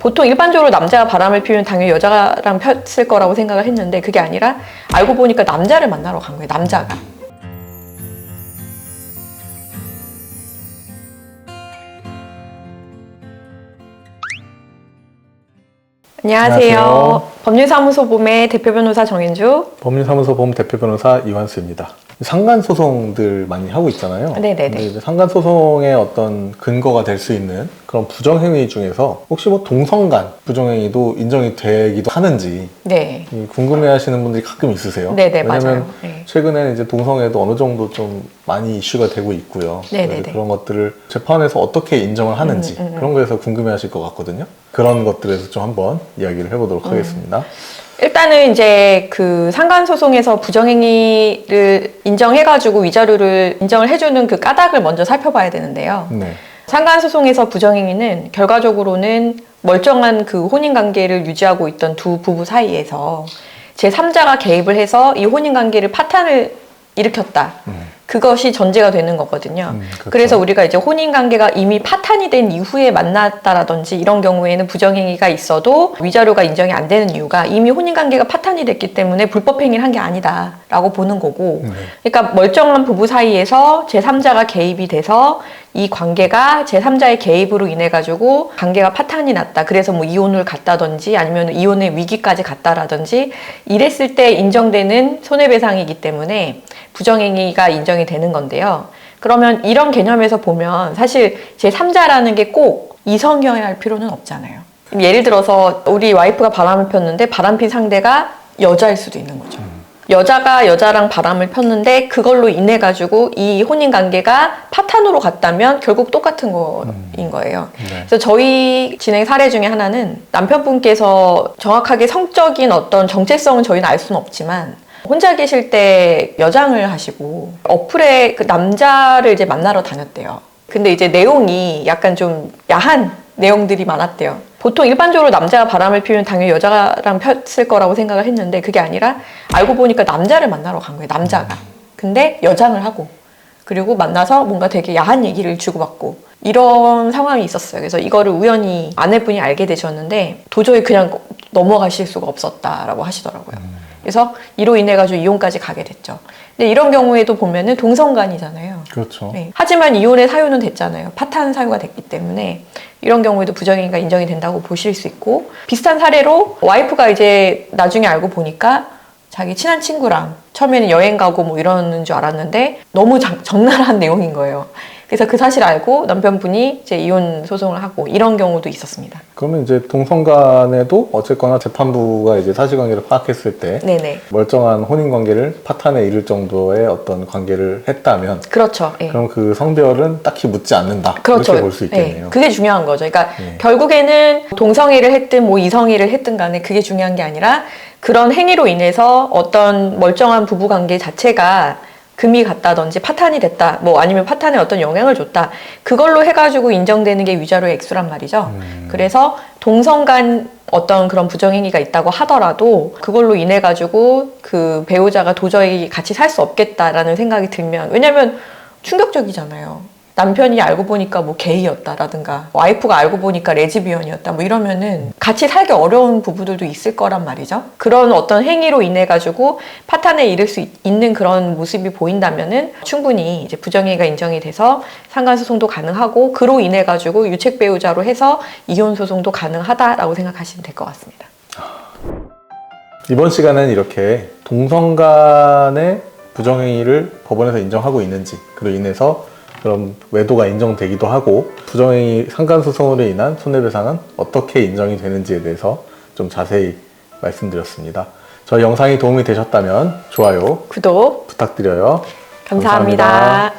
보통 일반적으로 남자가 바람을 피우면 당연히 여자랑 폈을 거라고 생각을 했는데 그게 아니라 알고 보니까 남자를 만나러 간 거예요. 남자가. 안녕하세요. 법률사무소 봄의 대표 변호사 정인주. 법률사무소 봄 대표 변호사 이완수입니다. 상간소송들 많이 하고 있잖아요. 네네네. 근데 이제 상간소송의 어떤 근거가 될 수 있는 그런 부정행위 중에서 혹시 뭐 동성간 부정행위도 인정이 되기도 하는지 네. 궁금해하시는 분들이 가끔 있으세요. 네네, 왜냐면 맞아요. 네. 최근에는 이제 동성애도 어느 정도 좀 많이 이슈가 되고 있고요. 네네네. 그런 것들을 재판에서 어떻게 인정을 하는지 그런 거에서 궁금해하실 것 같거든요. 그런 것들에서 좀 한번 이야기를 해보도록 하겠습니다. 일단은 이제 그 상간소송에서 부정행위를 인정해가지고 위자료를 인정을 해주는 그 까닭을 먼저 살펴봐야 되는데요. 네. 상간소송에서 부정행위는 결과적으로는 멀쩡한 그 혼인관계를 유지하고 있던 두 부부 사이에서 제3자가 개입을 해서 이 혼인관계를 파탄을 일으켰다. 그것이 전제가 되는 거거든요. 그렇죠. 그래서 우리가 이제 혼인관계가 이미 파탄이 된 이후에 만났다라든지 이런 경우에는 부정행위가 있어도 위자료가 인정이 안 되는 이유가 이미 혼인관계가 파탄이 됐기 때문에 불법행위를 한 게 아니다라고 보는 거고, 그러니까 멀쩡한 부부 사이에서 제3자가 개입이 돼서 이 관계가 제3자의 개입으로 인해 가지고 관계가 파탄이 났다. 그래서 뭐 이혼을 갔다든지 아니면 이혼의 위기까지 갔다라든지 이랬을 때 인정되는 손해배상이기 때문에 부정행위가 인정이 되는 건데요. 그러면 이런 개념에서 보면 사실 제3자라는 게 꼭 이성이어야 할 필요는 없잖아요. 예를 들어서 우리 와이프가 바람을 폈는데 바람핀 상대가 여자일 수도 있는 거죠. 여자가 여자랑 바람을 폈는데 그걸로 인해 가지고 이 혼인 관계가 파탄으로 갔다면 결국 똑같은 거인 거예요. 네. 그래서 저희 진행 사례 중에 하나는 남편분께서 정확하게 성적인 어떤 정체성은 저희는 알 수는 없지만 혼자 계실 때 여장을 하시고 어플에 그 남자를 이제 만나러 다녔대요. 근데 이제 내용이 약간 좀 야한 내용들이 많았대요. 보통 일반적으로 남자가 바람을 피우면 당연히 여자랑 폈을 거라고 생각을 했는데 그게 아니라 알고 보니까 남자를 만나러 간 거예요. 남자가. 근데 여장을 하고 그리고 만나서 뭔가 되게 야한 얘기를 주고받고 이런 상황이 있었어요. 그래서 이거를 우연히 아내분이 알게 되셨는데 도저히 그냥 넘어가실 수가 없었다라고 하시더라고요. 그래서 이로 인해 가지고 이혼까지 가게 됐죠. 근데 이런 경우에도 보면은 동성간이잖아요. 그렇죠. 네. 하지만 이혼의 사유는 됐잖아요. 파탄 사유가 됐기 때문에 이런 경우에도 부정행위가 인정이 된다고 보실 수 있고, 비슷한 사례로 와이프가 이제 나중에 알고 보니까 자기 친한 친구랑 처음에는 여행 가고 뭐 이러는 줄 알았는데 너무 적나라한 내용인 거예요. 그래서 그 사실 알고 남편분이 이제 이혼 소송을 하고 이런 경우도 있었습니다. 그러면 이제 동성간에도 어쨌거나 재판부가 이제 사실관계를 파악했을 때 네네. 멀쩡한 혼인관계를 파탄에 이를 정도의 어떤 관계를 했다면 그렇죠. 예. 그럼 그 성별은 딱히 묻지 않는다. 그렇죠. 이렇게 볼 수 있겠네요. 네. 그게 중요한 거죠. 그러니까 네. 결국에는 동성애를 했든 뭐 이성애를 했든 간에 그게 중요한 게 아니라 그런 행위로 인해서 어떤 멀쩡한 부부관계 자체가 금이 갔다든지 파탄이 됐다, 뭐 아니면 파탄에 어떤 영향을 줬다, 그걸로 해가지고 인정되는 게 위자료의 액수란 말이죠. 그래서 동성간 어떤 그런 부정행위가 있다고 하더라도 그걸로 인해 가지고 그 배우자가 도저히 같이 살 수 없겠다라는 생각이 들면, 왜냐면 충격적이잖아요. 남편이 알고 보니까 뭐 게이였다라든가 와이프가 알고 보니까 레즈비언이었다 뭐 이러면은 같이 살기 어려운 부부들도 있을 거란 말이죠. 그런 어떤 행위로 인해 가지고 파탄에 이를 수 있는 그런 모습이 보인다면은 충분히 이제 부정행위가 인정이 돼서 상간소송도 가능하고 그로 인해 가지고 유책 배우자로 해서 이혼 소송도 가능하다라고 생각하시면 될 것 같습니다. 이번 시간은 이렇게 동성간의 부정행위를 법원에서 인정하고 있는지, 그로 인해서 그럼 외도가 인정되기도 하고 부정행위 상간소송으로 인한 손해배상은 어떻게 인정이 되는지에 대해서 좀 자세히 말씀드렸습니다. 저희 영상이 도움이 되셨다면 좋아요, 구독 부탁드려요. 감사합니다.